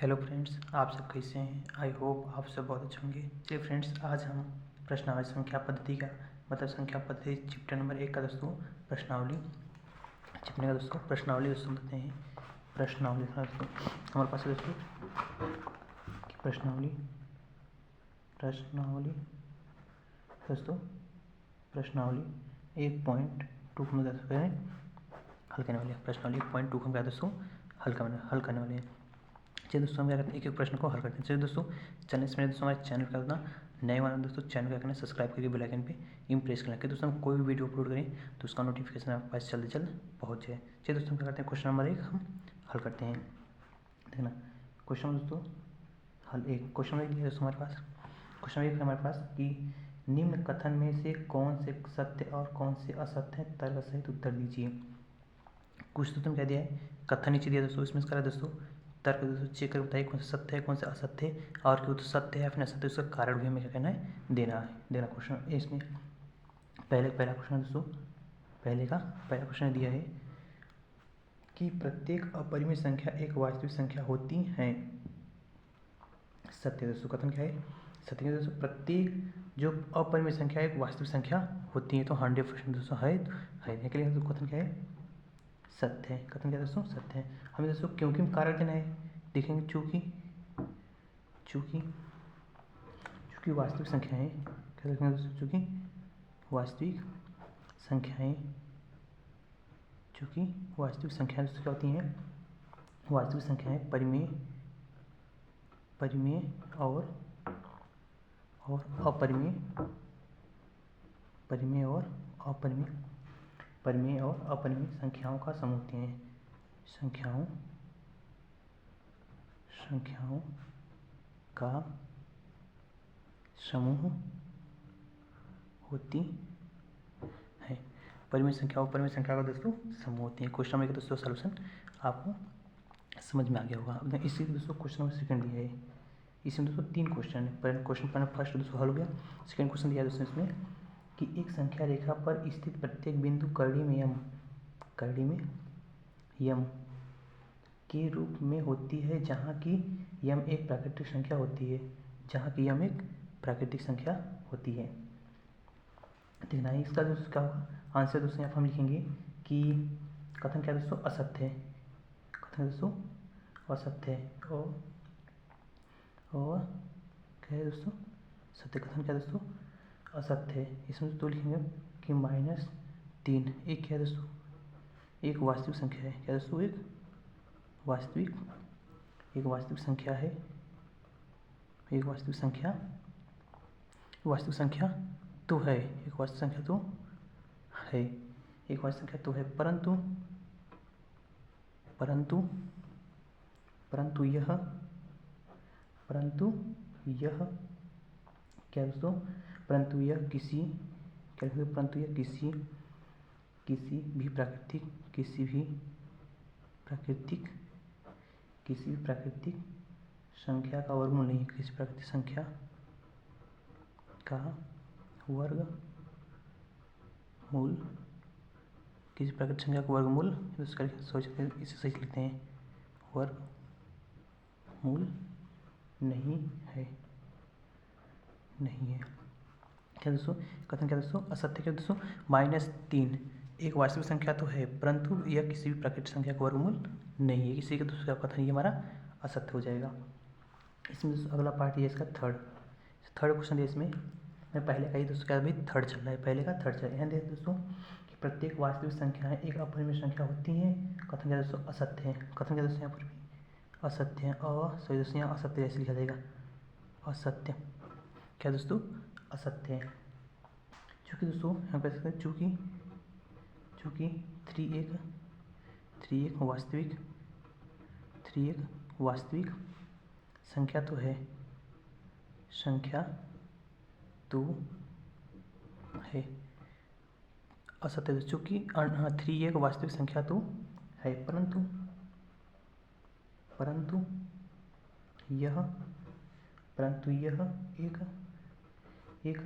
Hello friends, आप सब कैसे हैं। आई होप आप सब बहुत अच्छे होंगे। चलिए फ्रेंड्स, आज हम प्रश्नावली संख्या पद्धति का मतलब संख्या पद्धति चैप्टर नंबर 1 का दोस्तों प्रश्नावली चिपने का दोस्तों प्रश्नावली दोस्तों बताते हैं। प्रश्नावली दोस्तों हमारे पास है दोस्तों प्रश्नावली दोस्तों प्रश्नावली 1.2 को हल करने वाले हैं। प्रश्नावली 1.2 को हम क्या दोस्तों हल करने वाले हैं। चलिए दोस्तों, हम क्या करते हैं, एक एक प्रश्न को हल करते हैं। चलिए दोस्तों, चैनल इसमें दोस्तों हमारे चैनल का करना नए वाला दोस्तों चैनल क्या करना सब्सक्राइब करके बेल आइकन पे प्रेस करना कि दोस्तों हम कोई भी वीडियो अपलोड करें तो उसका नोटिफिकेशन आपके पास जल्द से जल्द पहुँच जाए। चलिए दोस्तों, हम क्या करते हैं, क्वेश्चन नंबर 1 हम हल करते हैं। देखना क्वेश्चन दोस्तों क्वेश्चन नंबर 1 दिया दोस्तों हमारे पास। क्वेश्चन नंबर 1 हमारे पास कि निम्न कथन में से कौन से सत्य और कौन से असत्य है, तर्क सहित उत्तर दीजिए। कुछ तो तुम क्या दिया है, कथन नीचे दिया दोस्तों, इसमें करा दोस्तों तर्क दोस्तों चेक कर बताइए कौन सा सत्य है कौन सा असत्य है, और क्यों तो सत्य है फिर असत्य उसका कारण भी हमें क्या करना है, देना क्वेश्चन इसमें पहला क्वेश्चन है दोस्तों। पहला क्वेश्चन दिया है कि प्रत्येक अपरिमेय संख्या एक वास्तविक संख्या होती है। सत्य दोस्तों, कथन क्या है, सत्य है दोस्तों, प्रत्येक जो अपरिमेय संख्या एक वास्तविक संख्या होती है। तो 100% दोस्तों है के लिए तो कथन क्या है, सत्य है। कथन क्या दोस्तों, सत्य है। हमें दोस्तों क्योंकि कारण देना है, देखेंगे चूंकि वास्तविक संख्याएं क्या देखेंगे दोस्तों, चूंकि वास्तविक संख्याएं दोस्तों क्या होती हैं, वास्तविक संख्याएं परिमेय और अपरिमेय संख्याओं का समूह होती हैं। संख्याओं का समूह होती है। परिमेय संख्या और परिमेय संख्या का दोस्तों समूह होती है। क्वेश्चन नंबर दोस्तों सॉल्यूशन आपको समझ में आ गया होगा। अब इसी दोस्तों क्वेश्चन नंबर सेकंड दिया है, इसमें दोस्तों 3 क्वेश्चन है। पहले क्वेश्चन फर्स्ट दोस्तों हल हो गया। सेकंड क्वेश्चन दिया दोस्तों इसमें कि एक संख्या रेखा पर स्थित प्रत्येक बिंदु कड़ी में यम के रूप में होती है, जहाँ की यम एक प्राकृतिक संख्या होती है। देखना है इसका दोस्तों क्या होगा आंसर। दोस्तों यहाँ पर हम लिखेंगे कि कथन क्या दोस्तों, असत्य है। कथन दोस्तों असत्य है और क्या है दोस्तों, सत्य। कथन क्या दोस्तों, असत्य है। इसमें तो लिखेंगे कि -3 एक क्या है दोस्तों, एक वास्तविक संख्या है। क्या दोस्तों, एक वास्तविक संख्या है। एक वास्तविक संख्या तो है, परंतु यह क्या दोस्तों, परंतु यह किसी भी प्राकृतिक संख्या का वर्गमूल नहीं है। किसी प्राकृतिक संख्या का वर्गमूल सोच इसे सही लिखते हैं, वर्गमूल नहीं है। क्या दोस्तों, कथन क्या दोस्तों, असत्य। क्या दोस्तों, -3 एक वास्तविक संख्या तो है, परंतु यह किसी भी प्राकृतिक संख्या का वर्गमूल नहीं है। इसी का दूसरा कथन ये हमारा असत्य हो जाएगा। इसमें दोस्तों अगला पार्ट ये इसका थर्ड क्वेश्चन है। इसमें मैं पहले का ही दोस्तों क्या अभी थर्ड चल रहा है, पहले का थर्ड चल रहा है। यहाँ देखिए दोस्तों कि प्रत्येक वास्तविक संख्याएं एक अपरिमेय संख्या होती हैं। कथन क्या दोस्तों, असत्य है। कथन क्या दोस्तों यहाँ पर भी असत्य है, और सही दोस्तों यहाँ असत्य जैसे लिखा जाएगा, असत्य। क्या दोस्तों, असत्य है। चूँकि दोस्तों यहाँ कह सकते हैं चूँकि 3 एक वास्तविक संख्या तो है, असत्य है। चूँकि 3 एक वास्तविक संख्या तो है, परंतु यह एक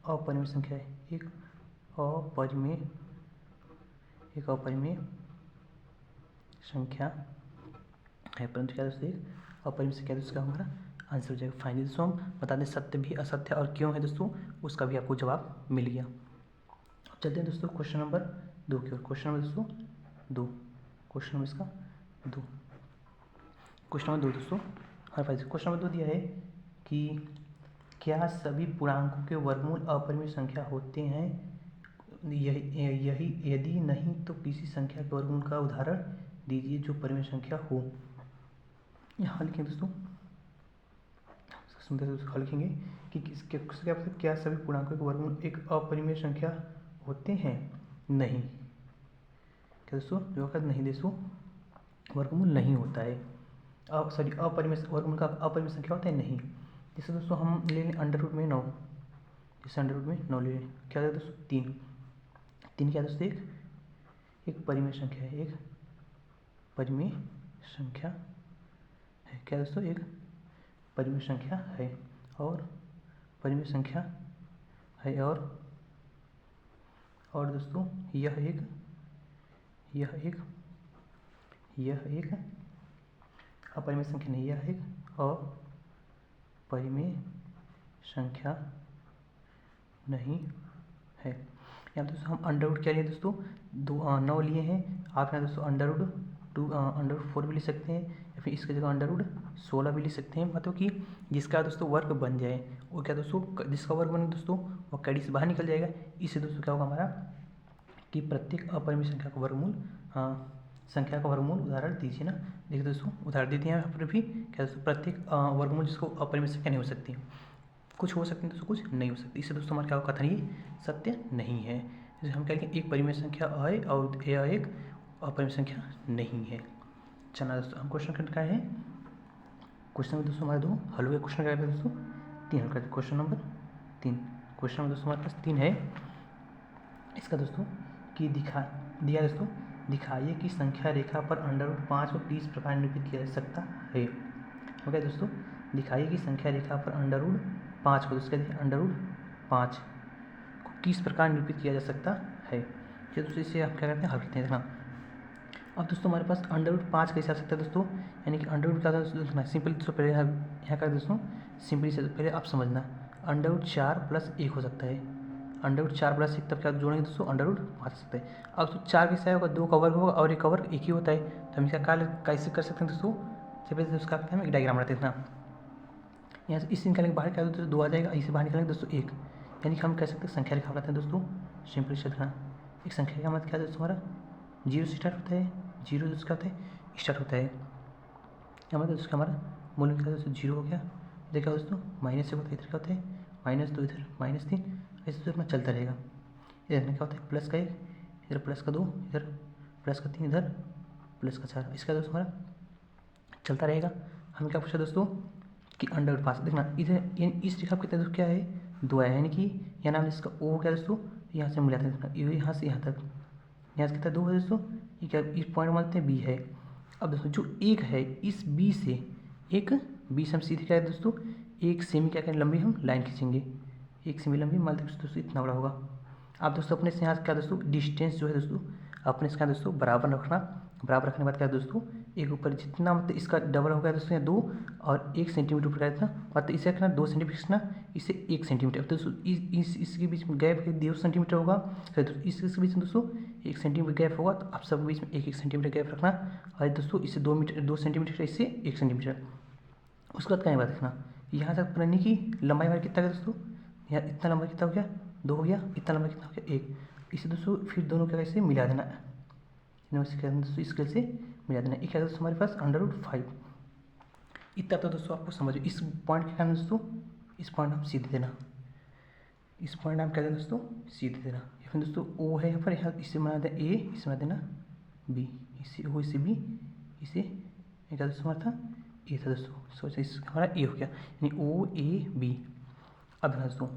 अपरिमेय संख्या है। एक अपरिमेय संख्या है, परंतु क्या दोस्तों, एक अपरिमित संख्या है, तो उसका हमारा आंसर हो जाएगा फाइनली। दोस्तों हम बता दें सत्य भी असत्य और क्यों है दोस्तों, उसका भी आपको जवाब मिल गया। अब चलते हैं दोस्तों क्वेश्चन नंबर 2 की ओर। क्वेश्चन नंबर दोस्तों 2, क्वेश्चन नंबर इसका 2, क्वेश्चन नंबर 2 दोस्तों हर पास क्वेश्चन नंबर 2 दिया है कि क्या सभी पूर्णांकों के वर्गमूल अपरिमित संख्या होते हैं, यही यदि नहीं तो किसी संख्या के वर्गमूल का उदाहरण दीजिए जो परिमित संख्या हो। यहाँ लिखेंगे दोस्तों, हल लिखेंगे कि क्या सभी पूर्णांकों के वर्गमूल एक अपरिमेय संख्या होते हैं, नहीं। क्या दोस्तों, जो होगा नहीं दोस्तों, वर्गमूल नहीं होता है। अपरिमेय वर्गमूल का अपरिमेय संख्या होता है नहीं। जैसे दोस्तों हम ले लें अंडर रूट में 9, जैसे अंडर रूट में 9 ले लें, क्या है दोस्तों 3, 3 क्या दोस्तों एक परिमेय संख्या है, एक परिमेय संख्या है। क्या दोस्तों, एक परिमेय संख्या है और परिमेय संख्या है और दोस्तों यह एक अपरिमेय संख्या नहीं, यह एक अपरिमेय संख्या नहीं है। यहाँ दोस्तों हम अंडर रूट क्या लिए दोस्तों, 9 लिए हैं। आप यहाँ दोस्तों अंडर रूट 4 भी ले सकते हैं, या फिर इसकी जगह अंडर रूट 16 भी ले सकते हैं। मतलब कि जिसका दोस्तों वर्ग बन जाए वो क्या दोस्तों, जिसका वर्ग बने दोस्तों वो कैडी से बाहर निकल जाएगा। इससे दोस्तों क्या होगा हमारा कि प्रत्येक अपरिमेय संख्या का वर्गमूल उदाहरण दीजिए ना। देखिए दोस्तों उदाहरण देते हैं यहाँ पर भी, क्या दोस्तों प्रत्येक वर्गमूल जिसको अपरिमेय संख्या नहीं हो सकती, कुछ हो सकती है दोस्तों, कुछ नहीं हो सकती। इससे दोस्तों हमारा क्या होगा, कथन ये सत्य नहीं है। जैसे हम क्या लिखें, एक परिमेय संख्या है और यह एक अपरिमेय संख्या नहीं है। चलना दोस्तों हम क्वेश्चन क्या है, क्वेश्चन नंबर दोस्तों हमारे 2 हल हुए। क्वेश्चन क्या है दोस्तों 3 हल करते। क्वेश्चन नंबर 3, क्वेश्चन नंबर दोस्तों हमारे पास 3 है। इसका दोस्तों कि दिया दोस्तों, दिखाइए कि संख्या रेखा पर अंडर रूट 5 को किस प्रकार निरूपित किया जा सकता है। ओके दोस्तों, दिखाइए कि संख्या रेखा पर अंडर रूट 5 को, दोस्तों अंडर रूट 5 को किस प्रकार निरूपित किया जा सकता है। चलिए दोस्तों इसे आप क्या करते हैं, हल करते हैं। देखना अब दोस्तों हमारे पास अंडर रूट 5 कैसे आ सकता है दोस्तों, यानी कि अंडर रूट क्या था दोस्तों, सिंपल दोस्तों पहले यहाँ का दोस्तों सिंपली से पहले आप समझना, अंडर रूट 4 + 1 हो सकता है। अंडर रूट 4 + 1 तब क्या जोड़ेंगे दोस्तों, अंडर रूट 5 आ सकता है। अब तो 4 कैसे होगा, 2 का वर्ग होगा और 1 का वर्ग 1 ही होता है। तो हम इसका कैसे कर सकते हैं दोस्तों, सबसे पहले उसका हम एक डायग्राम बनाते हैं। यहाँ से इस निकालने के बाहर क्या दोस्तों 2 आ जाएगा, इसे बाहर निकालेंगे दोस्तों 1, यानी कि हम कह सकते हैं संख्या रेखा बनाते हैं दोस्तों। सिंपली से देखना, एक संख्या का मतलब क्या है दोस्तों, हमारा 0 से स्टार्ट होता है, 0 दोस्तों क्या होता है स्टार्ट होता है। क्या मतलब दोस्तों हमारा मूल क्या दोस्तों 0 हो गया। इधर क्या दोस्तों -1 होता है, इधर क्या होता है -2, इधर -3, ऐसे तो अपना चलता रहेगा। इधर क्या होता है +1, इधर +2, इधर +3, इधर +4, इसका दोस्तों हमारा चलता रहेगा। हमें क्या पूछा दोस्तों कि अंडर रूट 5, देखना इधर इस रेखा के दोस्तों क्या है 2 है, यानी कि यह नाम इसका O हो गया दोस्तों, यहाँ से मिलाते हैं यहाँ से यहाँ तक, यहाँ से कितना 2 है दोस्तों, ये क्या इस पॉइंट मानते हैं B है। अब दोस्तों जो 1 है इस B से हम सीधे क्या है दोस्तों, 1 सेमी क्या करें लंबी हम लाइन खींचेंगे, 1 सेमी लंबी मान लीजिए दोस्तों इतना बड़ा होगा। आप दोस्तों अपने से यहाँ क्या दोस्तों डिस्टेंस जो है दोस्तों अपने से क्या दोस्तों बराबर रखना, बराबर रखने के बाद क्या दोस्तों एक ऊपर जितना मतलब इसका डबल हो गया दोस्तों यहाँ 2 और 1 सेंटीमीटर ऊपर इतना, मतलब इसे रखना 2 सेंटीमीटर रखना, इसे 1 सेंटीमीटर दोस्तों इसके बीच में गैप 2 सेंटीमीटर होगा, फिर इसके बीच में दोस्तों 1 सेंटीमीटर गैप होगा। तो आप सब बीच में 1 सेंटीमीटर गैप रखना, और दोस्तों इससे 2 सेंटीमीटर, इससे 1 सेंटीमीटर। उसके बाद क्या बात देखना, यहाँ तक प्रणी की लंबाई हमारी कितना है दोस्तों, यहाँ इतना लंबाई कितना हो गया 2 हो गया, इतना लंबाई कितना हो गया 1, इसे दोस्तों फिर दोनों क्या कैसे मिला देना, दोस्तों स्केल से मिला देना। एक है दोस्तों हमारे पास अंडर रूट 5, इतना तो दोस्तों आपको समझो। इस पॉइंट के कारण दोस्तों इस पॉइंट हम सीधे देना, इस पॉइंट हम क्या देना दोस्तों सीधे देना, या फिर दोस्तों O है यहाँ पर, यहाँ इसे बना देना A, इसे बना देना B, इसे O इसे B, इसे क्या दोस्तों हमारा था A था दोस्तों, सोचा इस हमारा A हो गया, यानी OAB। अब दोस्तों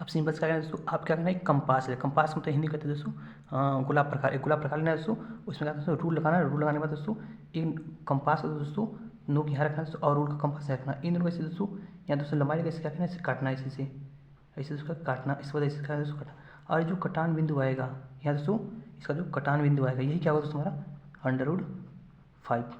अब सिंपल क्या करना है दोस्तों, आप क्या करना है कंपास है, कंपास मतलब हिंदी कहते हैं दोस्तों गुलाब प्रकार, एक गुलाब प्रकार लेना है दोस्तों। उसमें क्या दोस्तों रूल लगाना है, रूल लगाने के बाद दोस्तों एक कंपास दोस्तों नोक यहाँ रखना दोस्तों, और रूल का कंपास रखना, इन दोनों कैसे दोस्तों यहाँ दोस्तों लंबाई कैसे क्या करना है, इसे काटना है, इसी से ऐसे उसका काटना, इस वजह से क्या दोस्तों काटना, और जो कटान बिंदु आएगा यहाँ दोस्तों इसका जो कटान बिंदु आएगा यही क्या होगा दोस्तों हमारा अंडर रूट 5।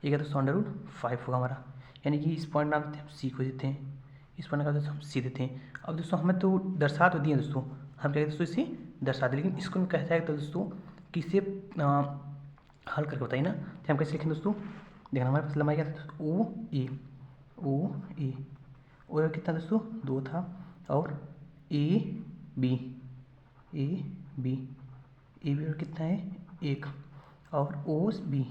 ये क्या दोस्तों √5 होगा हमारा, यानी कि इस पॉइंट नाम देते हैं हम सी को देते हैं, इस पॉइंट का दोस्तों हम सी देते हैं। अब दोस्तों हमें तो दर्शा तो दिए दोस्तों, हम क्या दोस्तों इसे दर्शा दें, लेकिन इसको हम कहता है तो दोस्तों कि इसे हल करके बताइए ना, तो हम कैसे लिखें दोस्तों, देखना हमारे पास लंबाई क्या था ओ ए कितना दोस्तों 2 था, और ए बी और कितना है 1, और ओ बी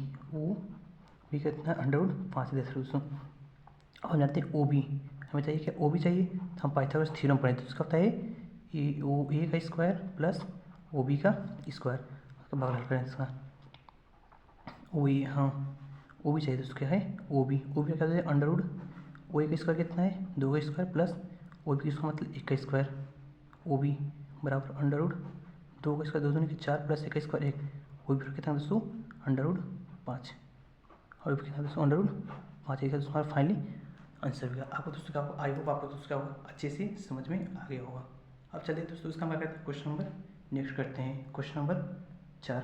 कितना √5 दे सकते दोस्तों। अब जानते हैं ओ बी, हमें चाहिए क्या ओ बी चाहिए, तो हम पाइथागोरस थ्योरम पढ़े तो उसका होता है ए का स्क्वायर प्लस ओ बी का स्क्वायर, उसका बगल करें इसका ओ ए, हाँ ओ बी चाहिए दोस्तों क्या है ओ बी क्या कहते हैं √ ओ ए का स्क्वायर कितना है 2 का स्क्वायर प्लस ओ बी का मतलब 1 का स्क्वायर, ओ बी बराबर √2 का स्क्वायर 2 दूनी 4 प्लस 1 का स्क्वायर 1, ओ बी कितना दोस्तों √5, और कितना दोस्तों √5 एक दोस्तों हमारा फाइनली आंसर भी। आपको दोस्तों क्या आई होप आपको दोस्तों क्या होगा अच्छे से समझ में आ गया होगा। अब चलिए दोस्तों इसका हम क्या करते हैं क्वेश्चन नंबर नेक्स्ट करते हैं, क्वेश्चन नंबर 4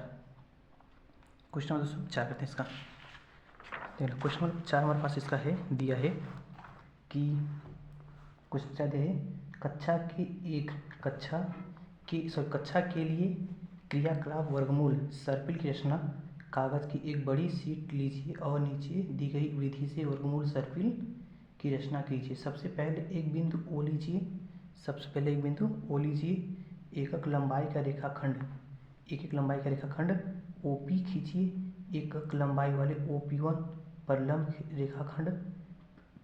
दोस्तों 4 करते हैं इसका। देख लो क्वेश्चन नंबर 4 हमारे पास इसका है दिया है कि क्वेश्चन क्या दिया है, कक्षा के लिए क्रियाकलाप वर्गमूल सर्पिल की रचना, कागज की एक बड़ी शीट लीजिए और नीचे दी गई विधि से वर्गमूल सर्पिल की रचना कीजिए। सबसे पहले एक बिंदु ओ लीजिए, एकक लंबाई का रेखाखंड OP खींचिए, एकक लंबाई वाले OP1 पर लंब रेखाखंड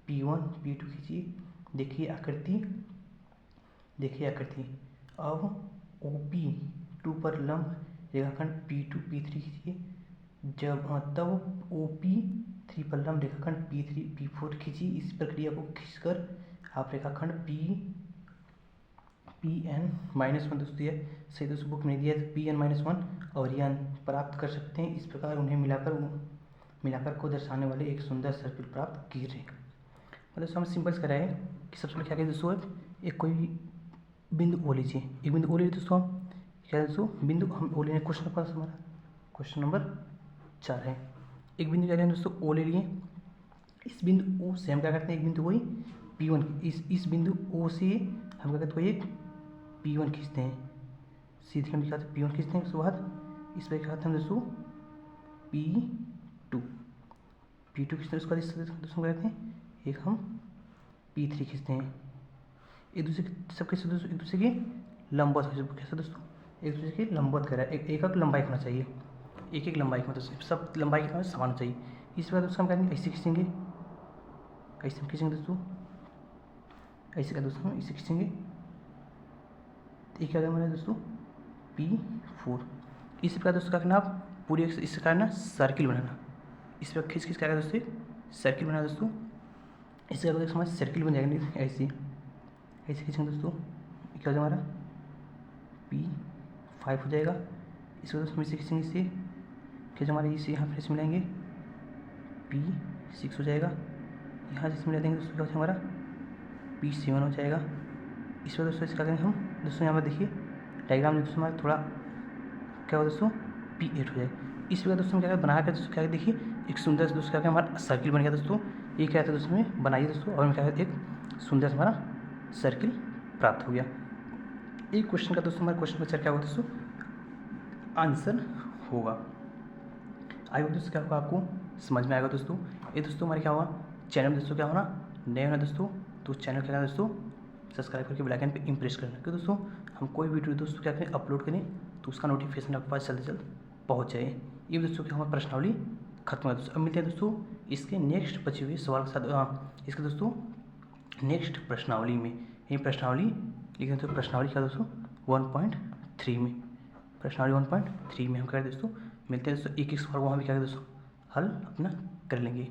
P1 P2 खींचिए। देखिए आकृति। अब OP2 पर लंब रेखाखंड P2 P3 खींचिए, तब OP3 पर लंब रेखाखंड P3 P4 खींचिए। इस प्रक्रिया को खींचकर आप रेखाखंड PN-1 दोस्तों दिया सही दोस्तों बुक में दिया PN-1 और यन प्राप्त कर सकते हैं। इस प्रकार उन्हें मिलाकर को दर्शाने वाले एक सुंदर सर्किल प्राप्त कीजिए। मतलब हम सिंपल करा है कि सबसे पहले क्या करें दोस्तों, एक कोई बिंदु ओ लीजिए, एक बिंदु ओ ले दोस्तों, हम क्या है दोस्तों बिंदु हम ओ लेने क्वेश्चन नंबर हमारा क्वेश्चन नंबर 4 है। एक बिंदु क्या लें दोस्तों ओ ले लिए, इस बिंदु ओ से हम क्या करते हैं एक बिंदु वही P1 इस बिंदु ओ से हम क्या करते हैं एक P1 खींचते हैं, सीधे हम क्या P1 खींचते हैं। उसके बाद इस पर क्या करते हैं दोस्तों P2 खींचते हैं। उसके बाद दोस्तों क्या करते हैं एक हम P3 खींचते हैं। एक दूसरे के सब कैसे दोस्तों एक दूसरे के लंबवत कैसे दोस्तों एक दूसरे के लंबवत कह रहा है, एक लंबाई होना चाहिए, एक लंबाई का मतलब सब लंबाई के समान होना चाहिए। इस बार दोस्तों हम कहेंगे ऐसे खींचेंगे, दोस्तों ऐसे का दोस्तों हम इसे खींचेंगे। एक क्या हमारा दोस्तों P4। इस प्रकार दोस्तों क्या करना आप पूरी इस प्रकार ना सर्किल बनाना, इस पर खींच क्या दोस्तों सर्किल बना दोस्तों। इसके बाद हमारा सर्किल बन जाएगा ऐसे खींचेंगे दोस्तों, क्या हो जाएगा हमारा P5 हो जाएगा। इसको दोस्तों हम इसे खींचेंगे, इसे फिर हमारे इसे यहाँ फिर मिलाएंगे P6 हो जाएगा। यहाँ से मिला देंगे दोस्तों क्या हो हमारा P7 हो जाएगा। इस पर दोस्तों इसका करेंगे हम दोस्तों यहाँ पर देखिए डायग्राम दोस्तों हमारा थोड़ा क्या हो दोस्तों P8 हो जाएगा। इस प्रकार दोस्तों क्या बना कर दोस्तों क्या देखिए एक सुंदर से दोस्तों क्या हमारा सर्किल बन गया दोस्तों। ये क्या था दोस्तों में बनाइए दोस्तों और क्या एक सुंदर से हमारा सर्किल प्राप्त हो गया। एक क्वेश्चन का दोस्तों हमारा क्वेश्चन नंबर 4 क्या होगा दोस्तों आंसर होगा। आई होप दोस्तों क्या होगा आपको समझ में आएगा दोस्तों। ये दोस्तों हमारे क्या होगा चैनल दोस्तों क्या होना नए होना दोस्तों, तो चैनल क्या है दोस्तों सब्सक्राइब करके बेल आइकन पे इम्प्रेस करना, क्योंकि दोस्तों हम कोई वीडियो दोस्तों क्या करें अपलोड करें तो उसका नोटिफिकेशन आपके पास जल्द से जल्द पहुँच जाए। ये दोस्तों क्या हमारा प्रश्नावली खत्म है दोस्तों। अब मिलते हैं दोस्तों इसके नेक्स्ट बचे हुए सवाल के साथ इसके दोस्तों नेक्स्ट प्रश्नावली में। ये प्रश्नावली लिखें तो प्रश्नावली क्या दोस्तों 1.3 में, प्रश्नावली 1.3 में हम क्या दोस्तों मिलते हैं दोस्तों एक सवाल को हम क्या दोस्तों हल अपना कर लेंगे।